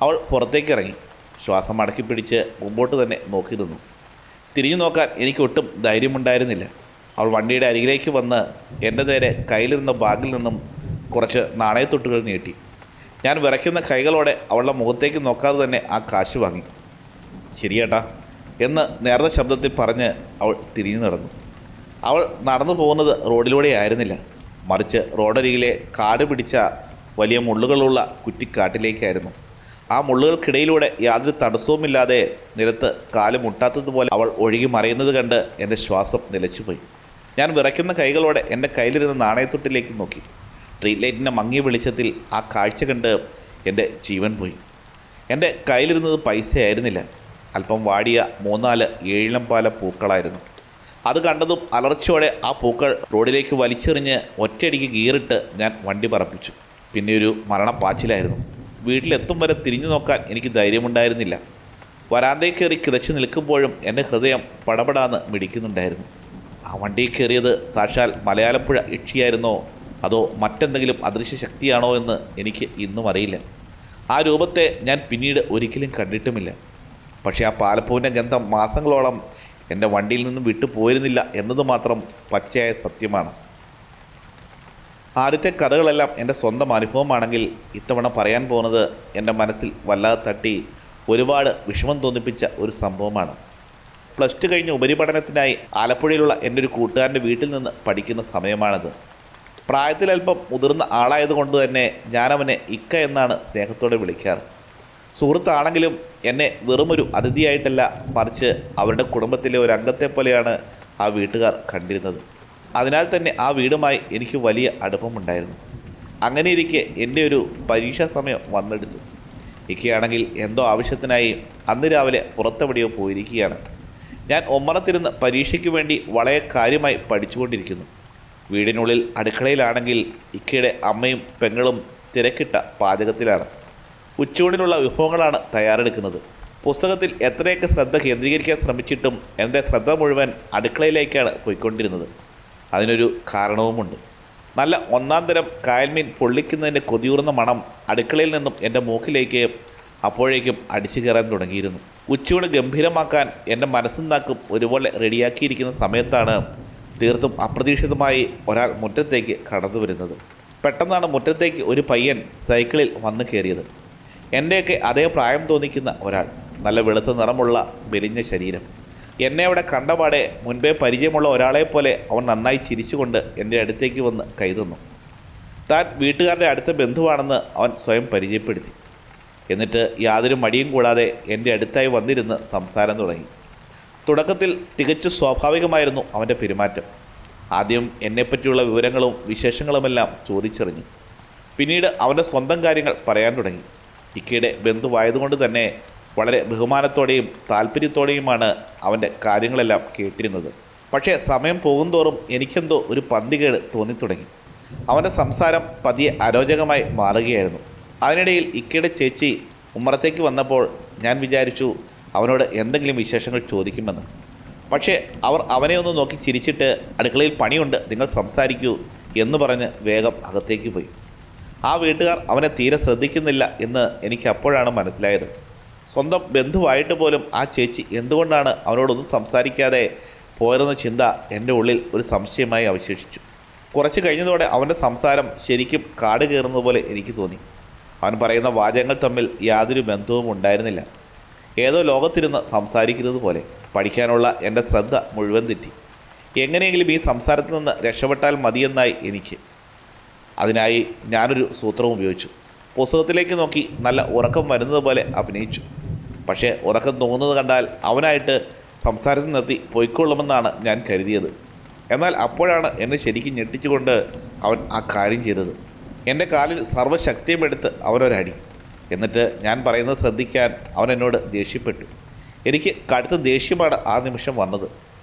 S1: അവൾ പുറത്തേക്ക് ഇറങ്ങി. ശ്വാസം അടക്കി പിടിച്ച് മുമ്പോട്ട് തന്നെ നോക്കി നിന്നു. തിരിഞ്ഞു നോക്കാൻ എനിക്ക് ഒട്ടും ധൈര്യമുണ്ടായിരുന്നില്ല. അവൾ വണ്ടിയുടെ അരികിലേക്ക് വന്ന് എൻ്റെ നേരെ കയ്യിലിരുന്ന ബാഗിൽ നിന്നും കുറച്ച് നാണയത്തൊട്ടുകൾ നീട്ടി. ഞാൻ വിറയ്ക്കുന്ന കൈകളോടെ അവളുടെ മുഖത്തേക്ക് നോക്കാതെ തന്നെ ആ കാശ് വാങ്ങി. ശരിയേട്ടാ എന്ന് നേർത്ത ശബ്ദത്തിൽ പറഞ്ഞ് അവൾ തിരിഞ്ഞു നടന്നു. അവൾ നടന്നു പോകുന്നത് റോഡിലൂടെ ആയിരുന്നില്ല, മറിച്ച് റോഡരികിലെ കാട് പിടിച്ച വലിയ മുള്ളുകളുള്ള കുറ്റിക്കാട്ടിലേക്കായിരുന്നു. ആ മുള്ളുകൾക്കിടയിലൂടെ യാതൊരു തടസ്സവുമില്ലാതെ നിലത്ത് കാല് മുട്ടാത്തതുപോലെ അവൾ ഒഴുകി മറയുന്നത് കണ്ട് എൻ്റെ ശ്വാസം നിലച്ചുപോയി. ഞാൻ വിറയ്ക്കുന്ന കൈകളോടെ എൻ്റെ കയ്യിലിരുന്ന നാണയത്തൊട്ടിലേക്ക് നോക്കി. സ്ട്രീറ്റ് ലൈറ്റിൻ്റെ മങ്ങിയ വെളിച്ചത്തിൽ ആ കാഴ്ച കണ്ട് എൻ്റെ ജീവൻ പോയി. എൻ്റെ കയ്യിലിരുന്നത് പൈസയായിരുന്നില്ല, അല്പം വാടിയ 3-4 ഏഴിലം പാല പൂക്കളായിരുന്നു. അത് കണ്ടതും അലർച്ചയോടെ ആ പൂക്കൾ റോഡിലേക്ക് വലിച്ചെറിഞ്ഞ് ഒറ്റയടിക്ക് ഗിയറിട്ട് ഞാൻ വണ്ടി പറപ്പിച്ചു. പിന്നെ ഒരു മരണപ്പാച്ചിലായിരുന്നു. വീട്ടിലെത്തും വരെ തിരിഞ്ഞു നോക്കാൻ എനിക്ക് ധൈര്യമുണ്ടായിരുന്നില്ല. വരാന്തയിൽ കയറി കിതച്ച് നിൽക്കുമ്പോഴും എൻ്റെ ഹൃദയം പടപടാന്ന് മിടിക്കുന്നുണ്ടായിരുന്നു. ആ വണ്ടിയിൽ കയറിയത് സാക്ഷാൽ മലയാളപ്പുഴ യക്ഷിയായിരുന്നോ അതോ മറ്റെന്തെങ്കിലും അദൃശ്യ ശക്തിയാണോ എന്ന് എനിക്ക് ഇന്നും അറിയില്ല. ആ രൂപത്തെ ഞാൻ പിന്നീട് ഒരിക്കലും കണ്ടിട്ടുമില്ല. പക്ഷേ ആ പാലപ്പൂവിൻ്റെ ഗന്ധം മാസങ്ങളോളം എൻ്റെ വണ്ടിയിൽ നിന്നും വിട്ടു പോയിരുന്നില്ല എന്നത് മാത്രം പച്ചയായ സത്യമാണ്. ആദ്യത്തെ കഥകളെല്ലാം എൻ്റെ സ്വന്തം അനുഭവമാണെങ്കിൽ ഇത്തവണ പറയാൻ പോകുന്നത് എൻ്റെ മനസ്സിൽ വല്ലാതെ തട്ടി ഒരുപാട് വിഷമം തോന്നിപ്പിച്ച ഒരു സംഭവമാണ്. +2 കഴിഞ്ഞ് ഉപരിപഠനത്തിനായി ആലപ്പുഴയിലുള്ള എൻ്റെ ഒരു കൂട്ടുകാരൻ്റെ വീട്ടിൽ നിന്ന് പഠിക്കുന്ന സമയമാണത്. പ്രായത്തിലല്പം മുതിർന്ന ആളായതുകൊണ്ട് തന്നെ ഞാനവനെ ഇക്ക എന്നാണ് സ്നേഹത്തോടെ വിളിക്കാറ്. സുഹൃത്താണെങ്കിലും എന്നെ വെറുമൊരു അതിഥിയായിട്ടല്ല, മറിച്ച് അവരുടെ കുടുംബത്തിലെ ഒരു അംഗത്തെ പോലെയാണ് ആ വീട്ടുകാർ കണ്ടിരുന്നത്. അതിനാൽ തന്നെ ആ വീടുമായി എനിക്ക് വലിയ അടുപ്പമുണ്ടായിരുന്നു. അങ്ങനെയിരിക്കെ എൻ്റെ ഒരു പരീക്ഷാ സമയം വന്നെടുത്തു. ഇക്കയാണെങ്കിൽ എന്തോ ആവശ്യത്തിനായി അന്ന് രാവിലെ പുറത്തെവിടെയോ പോയിരിക്കുകയാണ്. ഞാൻ ഒമ്മറത്തിരുന്ന് പരീക്ഷയ്ക്ക് വേണ്ടി വളരെ കാര്യമായി പഠിച്ചുകൊണ്ടിരിക്കുന്നു. വീടിനുള്ളിൽ അടുക്കളയിലാണെങ്കിൽ ഇക്കയുടെ അമ്മയും പെങ്ങളും തിരക്കിട്ട പാചകത്തിലാണ്. ഉച്ചയൂണിനുള്ള വിഭവങ്ങളാണ് തയ്യാറെടുക്കുന്നത്. പുസ്തകത്തിൽ എത്രയൊക്കെ ശ്രദ്ധ കേന്ദ്രീകരിക്കാൻ ശ്രമിച്ചിട്ടും എൻ്റെ ശ്രദ്ധ മുഴുവൻ അടുക്കളയിലേക്കാണ് പോയിക്കൊണ്ടിരുന്നത്. അതിനൊരു കാരണവുമുണ്ട്. നല്ല ഒന്നാം തരം കായൽമീൻ പൊള്ളിക്കുന്നതിൻ്റെ കൊതിയൂർന്ന മണം അടുക്കളയിൽ നിന്നും എൻ്റെ മൂക്കിലേക്ക് അപ്പോഴേക്കും അടിച്ചു കയറാൻ തുടങ്ങിയിരുന്നു. ഉച്ചയൂണ് ഗംഭീരമാക്കാൻ എൻ്റെ മനസ്സും നാക്കും ഒരുപോലെ റെഡിയാക്കിയിരിക്കുന്ന സമയത്താണ് തീർത്തും അപ്രതീക്ഷിതമായി ഒരാൾ മുറ്റത്തേക്ക് കടന്നു വരുന്നത്. പെട്ടെന്നാണ് മുറ്റത്തേക്ക് ഒരു പയ്യൻ സൈക്കിളിൽ വന്നു കയറിയത്. എൻ്റെയൊക്കെ അതേ പ്രായം തോന്നിക്കുന്ന ഒരാൾ. നല്ല വെളുത്ത നിറമുള്ള മെലിഞ്ഞ ശരീരം. എന്നെ അവിടെ കണ്ടപാടെ മുൻപേ പരിചയമുള്ള ഒരാളെപ്പോലെ അവൻ നന്നായി ചിരിച്ചുകൊണ്ട് എൻ്റെ അടുത്തേക്ക് വന്ന് കൈതന്നു. താൻ വീട്ടുകാരുടെ അടുത്ത ബന്ധുവാണെന്ന് അവൻ സ്വയം പരിചയപ്പെടുത്തി. എന്നിട്ട് യാതൊരു മടിയും കൂടാതെ എൻ്റെ അടുത്തായി വന്നിരുന്ന് സംസാരം തുടങ്ങി. തുടക്കത്തിൽ തികച്ചു സ്വാഭാവികമായിരുന്നു അവൻ്റെ പെരുമാറ്റം. ആദ്യം എന്നെപ്പറ്റിയുള്ള വിവരങ്ങളും വിശേഷങ്ങളുമെല്ലാം ചോദിച്ചറിഞ്ഞു. പിന്നീട് അവൻ്റെ സ്വന്തം കാര്യങ്ങൾ പറയാൻ തുടങ്ങി. ഇക്കയുടെ ബന്ധുവായതുകൊണ്ട് തന്നെ വളരെ ബഹുമാനത്തോടെയും താല്പര്യത്തോടെയുമാണ് അവൻ്റെ കാര്യങ്ങളെല്ലാം കേട്ടിരുന്നത്. പക്ഷേ സമയം പോകുന്തോറും എനിക്കെന്തോ ഒരു പന്തികേട് തോന്നിത്തുടങ്ങി. അവൻ്റെ സംസാരം പതിയെ അരോചകമായി മാറുകയായിരുന്നു. അതിനിടയിൽ ഇക്കയുടെ ചേച്ചി ഉമ്മറത്തേക്ക് വന്നപ്പോൾ ഞാൻ വിചാരിച്ചു അവനോട് എന്തെങ്കിലും വിശേഷങ്ങൾ ചോദിക്കുമെന്ന്. പക്ഷേ അവർ അവനെ ഒന്ന് നോക്കി ചിരിച്ചിട്ട് അടുക്കളയിൽ പണിയുണ്ട്, നിങ്ങൾ സംസാരിക്കൂ എന്ന് പറഞ്ഞ് വേഗം അകത്തേക്ക് പോയി. ആ വീട്ടുകാർ അവനെ തീരെ ശ്രദ്ധിക്കുന്നില്ല എന്ന് എനിക്ക് അപ്പോഴാണ് മനസ്സിലായത്. സ്വന്തം ബന്ധുവായിട്ട് പോലും ആ ചേച്ചി എന്തുകൊണ്ടാണ് അവനോടൊന്നും സംസാരിക്കാതെ പോയതെന്ന ചിന്ത എൻ്റെ ഉള്ളിൽ ഒരു സംശയമായി അവശേഷിച്ചു. കുറച്ച് കഴിഞ്ഞതോടെ അവൻ്റെ സംസാരം ശരിക്കും കാട് കയറുന്നത് പോലെ എനിക്ക് തോന്നി. അവൻ പറയുന്ന വാചകങ്ങൾ തമ്മിൽ യാതൊരു ബന്ധവും ഉണ്ടായിരുന്നില്ല. ഏതോ ലോകത്തിരുന്ന് സംസാരിക്കുന്നത് പോലെ. പഠിക്കാനുള്ള എൻ്റെ ശ്രദ്ധ മുഴുവൻ തെറ്റി. എങ്ങനെയെങ്കിലും ഈ സംസാരത്തിൽ നിന്ന് രക്ഷപ്പെട്ടാൽ മതിയെന്നായി എനിക്ക്. അതിനായി ഞാനൊരു സൂത്രം ഉപയോഗിച്ചു. പുസ്തകത്തിലേക്ക് നോക്കി നല്ല ഉറക്കം വരുന്നത് പോലെ അഭിനയിച്ചു. പക്ഷേ ഉറക്കം തോന്നുന്നത് കണ്ടാൽ അവനായിട്ട് സംസാരത്തിൽ നിർത്തി പോയിക്കൊള്ളുമെന്നാണ് ഞാൻ കരുതിയത്. എന്നാൽ അപ്പോഴാണ് എന്നെ ശരിക്കും ഞെട്ടിച്ചുകൊണ്ട് അവൻ ആ കാര്യം ചെയ്തത്. എൻ്റെ കാലിൽ സർവ്വശക്തിയും എടുത്ത് അവനൊരടി. എന്നിട്ട് ഞാൻ പറയുന്നത് ശ്രദ്ധിക്കാൻ അവൻ എന്നോട് ദേഷ്യപ്പെട്ടു. എനിക്ക് കടുത്ത ദേഷ്യമാണ് ആ നിമിഷം വന്നത്.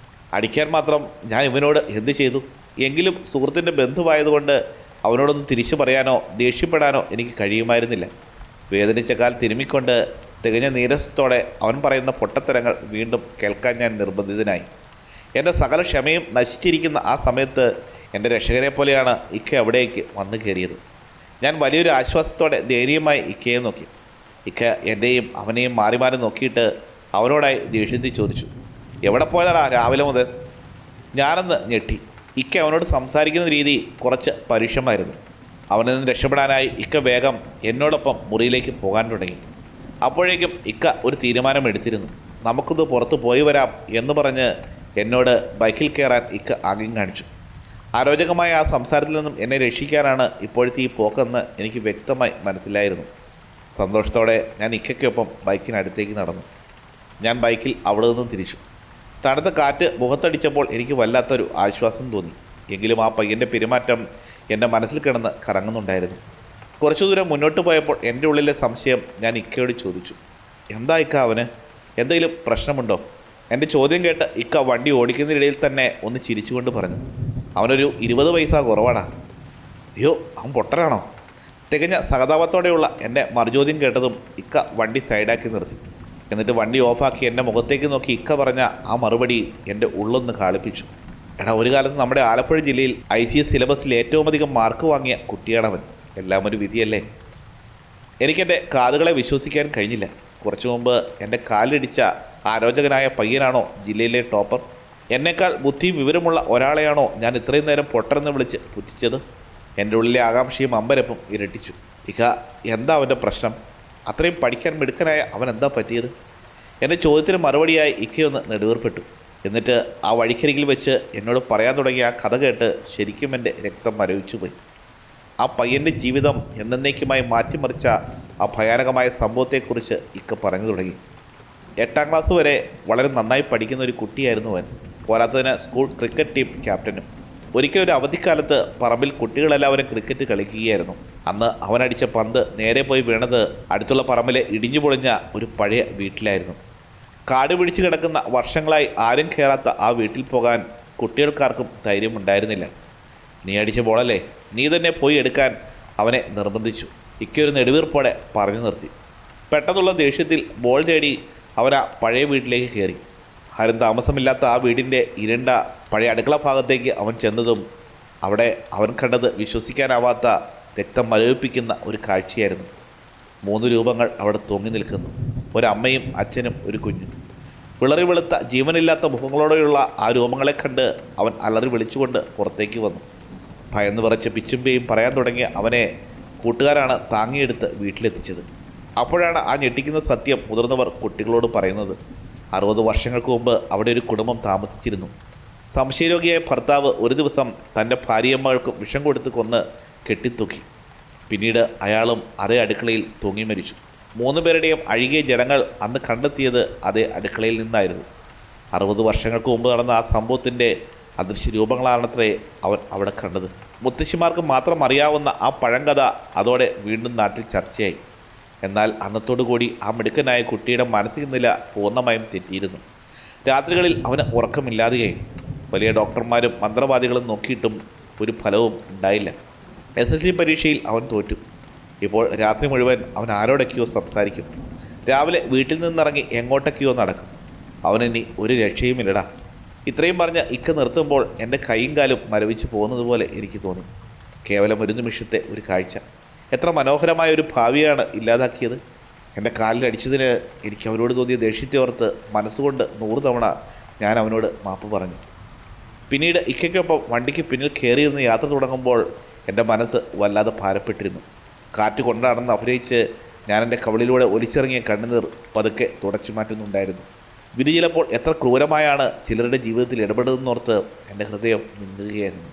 S1: അടിക്കാൻ മാത്രം ഞാൻ ഇവനോട് എന്ത് ചെയ്തു? എങ്കിലും സുഹൃത്തിൻ്റെ ബന്ധുവായതുകൊണ്ട് അവനോടൊന്ന് തിരിച്ചു പറയാനോ ദേഷ്യപ്പെടാനോ എനിക്ക് കഴിയുമായിരുന്നില്ല. വേദനിച്ച കാൽ തിരുമ്മിക്കൊണ്ട് തികഞ്ഞ നീരസത്തോടെ അവൻ പറയുന്ന പൊട്ടത്തരങ്ങൾ വീണ്ടും കേൾക്കാൻ ഞാൻ നിർബന്ധിതനായി. എൻ്റെ സകല ക്ഷമയും നശിച്ചിരിക്കുന്ന ആ സമയത്ത് എൻ്റെ രക്ഷകനെ പോലെയാണ് ഇക്ക അവിടേക്ക് വന്നു കയറിയത്. ഞാൻ വലിയൊരു ആശ്വാസത്തോടെ ധൈര്യമായി ഇക്കയെ നോക്കി. ഇക്ക എൻ്റെയും അവനെയും മാറി മാറി നോക്കിയിട്ട് അവനോടായി ദേഷ്യത്തിൽ ചോദിച്ചു, എവിടെ പോയതാടാ രാവിലെ മുതൽ? ഞാനൊന്ന് ഞെട്ടി. ഇക്ക അവനോട് സംസാരിക്കുന്ന രീതി കുറച്ച് പരുഷമായിരുന്നു. അവനിൽ നിന്ന് രക്ഷപ്പെടാനായി ഇക്ക വേഗം എന്നോടൊപ്പം മുറിയിലേക്ക് പോകാൻ തുടങ്ങി. അപ്പോഴേക്കും ഇക്ക ഒരു തീരുമാനമെടുത്തിരുന്നു. നമുക്കിത് പുറത്ത് പോയി വരാം എന്ന് പറഞ്ഞ് എന്നോട് ബൈക്കിൽ കയറാൻ ഇക്ക ആംഗ്യം കാണിച്ചു. അരോചകമായ ആ സംസാരത്തിൽ നിന്നും എന്നെ രക്ഷിക്കാനാണ് ഇപ്പോഴത്തെ ഈ പോക്കെന്ന് എനിക്ക് വ്യക്തമായി മനസ്സിലായിരുന്നു. സന്തോഷത്തോടെ ഞാൻ ഇക്കയ്ക്കൊപ്പം ബൈക്കിനടുത്തേക്ക് നടന്നു. ഞാൻ ബൈക്കിൽ അവിടെ നിന്നും തിരിച്ചു. തണുത്ത കാറ്റ് മുഖത്തടിച്ചപ്പോൾ എനിക്ക് വല്ലാത്തൊരു ആശ്വാസം തോന്നി. എങ്കിലും ആ പയ്യൻ്റെ പെരുമാറ്റം എൻ്റെ മനസ്സിൽ കിടന്ന് കറങ്ങുന്നുണ്ടായിരുന്നു. കുറച്ചു ദൂരം മുന്നോട്ട് പോയപ്പോൾ എൻ്റെ ഉള്ളിലെ സംശയം ഞാൻ ഇക്കയോട് ചോദിച്ചു, എന്താ ഇക്ക അവന്? എന്തെങ്കിലും പ്രശ്നമുണ്ടോ? എൻ്റെ ചോദ്യം കേട്ട് ഇക്ക വണ്ടി ഓടിക്കുന്നതിനിടയിൽ തന്നെ ഒന്ന് ചിരിച്ചുകൊണ്ട് പറഞ്ഞു, അവനൊരു 20 പൈസ കുറവാടാ. അയ്യോ, അവൻ പൊട്ടനാണോ? തികഞ്ഞ സഹതാപത്തോടെയുള്ള എൻ്റെ മറുചോദ്യം കേട്ടതും ഇക്ക വണ്ടി സൈഡാക്കി നിർത്തി. എന്നിട്ട് വണ്ടി ഓഫാക്കി എൻ്റെ മുഖത്തേക്ക് നോക്കി ഇക്ക പറഞ്ഞ ആ മറുപടി എൻ്റെ ഉള്ളൊന്ന് കാളിപ്പിച്ചു. എടാ, ഒരു കാലത്ത് നമ്മുടെ ആലപ്പുഴ ജില്ലയിൽ ICS സിലബസിൽ ഏറ്റവും അധികം മാർക്ക് വാങ്ങിയ കുട്ടിയാണവൻ. എല്ലാം ഒരു വിധിയല്ലേ? എനിക്കെൻ്റെ കാതുകളെ വിശ്വസിക്കാൻ കഴിഞ്ഞില്ല. കുറച്ചു മുമ്പ് എൻ്റെ കാലിടിച്ച ആരോചകനായ പയ്യനാണോ ജില്ലയിലെ ടോപ്പർ? എന്നേക്കാൾ ബുദ്ധിയും വിവരമുള്ള ഒരാളെയാണോ ഞാൻ ഇത്രയും നേരം പൊട്ടരെന്ന് വിളിച്ച് പുച്ഛിച്ചത്? എൻ്റെ ഉള്ളിലെ ആകാംക്ഷയും അമ്പരപ്പും ഇരട്ടിച്ചു. ഇക്ക, എന്താ അവൻ്റെ പ്രശ്നം? അത്രയും പഠിക്കാൻ മിടുക്കനായ അവൻ എന്താ പറ്റിയത്? എൻ്റെ ചോദ്യത്തിന് മറുപടിയായി ഇക്കയൊന്ന് നെടുവേർപ്പെട്ടു. എന്നിട്ട് ആ വഴിക്കരികിൽ വെച്ച് എന്നോട് പറയാൻ തുടങ്ങിയ ആ കഥ കേട്ട് ശരിക്കും എൻ്റെ രക്തം മരവിച്ചു പോയി. ആ പയ്യൻ്റെ ജീവിതം എന്നേക്കുമായി മാറ്റിമറിച്ച ആ ഭയാനകമായ സംഭവത്തെക്കുറിച്ച് ഇക്ക പറഞ്ഞു തുടങ്ങി. 8ാം ക്ലാസ് വരെ വളരെ നന്നായി പഠിക്കുന്ന ഒരു കുട്ടിയായിരുന്നു അവൻ. പോരാത്തതിന് സ്കൂൾ ക്രിക്കറ്റ് ടീം ക്യാപ്റ്റനും. ഒരിക്കലൊരു അവധിക്കാലത്ത് പറമ്പിൽ കുട്ടികളെല്ലാവരും ക്രിക്കറ്റ് കളിക്കുകയായിരുന്നു. അന്ന് അവനടിച്ച പന്ത് നേരെ പോയി വീണത് അടുത്തുള്ള പറമ്പിലെ ഇടിഞ്ഞു പൊളിഞ്ഞ ഒരു പഴയ വീട്ടിലായിരുന്നു. കാട് പിടിച്ചു കിടക്കുന്ന വർഷങ്ങളായി ആരും കയറാത്ത ആ വീട്ടിൽ പോകാൻ കുട്ടികൾക്കാർക്കും ധൈര്യമുണ്ടായിരുന്നില്ല. നീ അടിച്ച ബോളല്ലേ, നീ തന്നെ പോയി എടുക്കാൻ അവനെ നിർബന്ധിച്ചു. ഇക്കൊരു നെടുവീർപ്പോടെ പറഞ്ഞു നിർത്തി. പെട്ടെന്നുള്ള ദേഷ്യത്തിൽ ബോൾ തേടി അവൻ ആ പഴയ വീട്ടിലേക്ക് കയറി. ആരും താമസമില്ലാത്ത ആ വീടിൻ്റെ ഇരുണ്ട പഴയ അടുക്കള ഭാഗത്തേക്ക് അവൻ ചെന്നതും അവിടെ അവൻ കണ്ടത് വിശ്വസിക്കാനാവാത്ത രക്തം മരവിപ്പിക്കുന്ന ഒരു കാഴ്ചയായിരുന്നു. 3 രൂപങ്ങൾ അവിടെ തൂങ്ങി നിൽക്കുന്നു. ഒരമ്മയും അച്ഛനും ഒരു കുഞ്ഞും. വിളറി വെളുത്ത ജീവനില്ലാത്ത മുഖങ്ങളോടെയുള്ള ആ രൂപങ്ങളെ കണ്ട് അവൻ അലറി വിളിച്ചുകൊണ്ട് പുറത്തേക്ക് വന്നു. ഭയന്ന് വിറച്ച് പിച്ചുമ്പയും പറയാൻ തുടങ്ങിയ അവനെ കൂട്ടുകാരാണ് താങ്ങിയെടുത്ത് വീട്ടിലെത്തിച്ചത്. അപ്പോഴാണ് ആ ഞെട്ടിക്കുന്ന സത്യം മുതിർന്നവർ കുട്ടികളോട് പറയുന്നത്. 60 വർഷങ്ങൾക്ക് മുമ്പ് അവിടെ ഒരു കുടുംബം താമസിച്ചിരുന്നു. സംശയരോഗിയായ ഭർത്താവ് ഒരു ദിവസം തൻ്റെ ഭാര്യയമ്മകൾക്ക് വിഷം കൊടുത്ത് കൊന്ന് കെട്ടിത്തൂക്കി. പിന്നീട് അയാളും അതേ അടുക്കളയിൽ തൂങ്ങി മരിച്ചു. 3 പേരുടെയും അഴുകിയ ജഡങ്ങൾ അന്ന് കണ്ടെത്തിയത് അതേ അടുക്കളയിൽ നിന്നായിരുന്നു. 60 വർഷങ്ങൾക്ക് മുമ്പ് നടന്ന ആ സംഭവത്തിൻ്റെ അദൃശ്യ രൂപങ്ങളാണത്രേ അവൻ അവിടെ കണ്ടത്. മുത്തശ്ശിമാർക്ക് മാത്രം അറിയാവുന്ന ആ പഴങ്കഥ അതോടെ വീണ്ടും നാട്ടിൽ ചർച്ചയായി. എന്നാൽ അന്നത്തോടുകൂടി ആ മിടുക്കനായ കുട്ടിയുടെ മാനസിക നില പൂർണ്ണമായും തെറ്റിയിരുന്നു. രാത്രികളിൽ അവന് ഉറക്കമില്ലാതെയായി. വലിയ ഡോക്ടർമാരും മന്ത്രവാദികളും നോക്കിയിട്ടും ഒരു ഫലവും ഉണ്ടായില്ല. SSLC പരീക്ഷയിൽ അവൻ തോറ്റു. ഇപ്പോൾ രാത്രി മുഴുവൻ അവൻ ആരോടൊക്കെയോ സംസാരിക്കും. രാവിലെ വീട്ടിൽ നിന്നിറങ്ങി എങ്ങോട്ടൊക്കെയോ നടക്കും. അവനിനി ഒരു രക്ഷയുമില്ലടാ. ഇത്രയും പറഞ്ഞ് ഇക്ക നിർത്തുമ്പോൾ എൻ്റെ കൈയും കാലും മരവിച്ച് പോകുന്നത് പോലെ എനിക്ക് തോന്നി. കേവലം ഒരു നിമിഷത്തെ ഒരു കാഴ്ച എത്ര മനോഹരമായ ഒരു ഭാവിയാണ് ഇല്ലാതാക്കിയത്. എൻ്റെ കാലിലടിച്ചതിന് എനിക്ക് അവനോട് തോന്നിയ ദേഷ്യത്തെ ഓർത്ത് മനസ്സുകൊണ്ട് 100 തവണ ഞാൻ അവനോട് മാപ്പ് പറഞ്ഞു. പിന്നീട് ഇക്കയ്ക്കൊപ്പം വണ്ടിക്ക് പിന്നിൽ കയറിയിരുന്ന് യാത്ര തുടങ്ങുമ്പോൾ എൻ്റെ മനസ്സ് വല്ലാതെ ഭാരപ്പെട്ടിരുന്നു. കാറ്റ് കൊണ്ടാണെന്ന് അഭിനയിച്ച് ഞാൻ എൻ്റെ കവിളിലൂടെ ഒലിച്ചിറങ്ങിയ കണ്ണുനീർ പതുക്കെ തുടച്ചു മാറ്റുന്നുണ്ടായിരുന്നു. വിധി ചിലപ്പോൾ എത്ര ക്രൂരമായാണ് ചിലരുടെ ജീവിതത്തിൽ ഇടപെടുന്നോർത്ത് എൻ്റെ ഹൃദയം നീങ്ങുകയായിരുന്നു.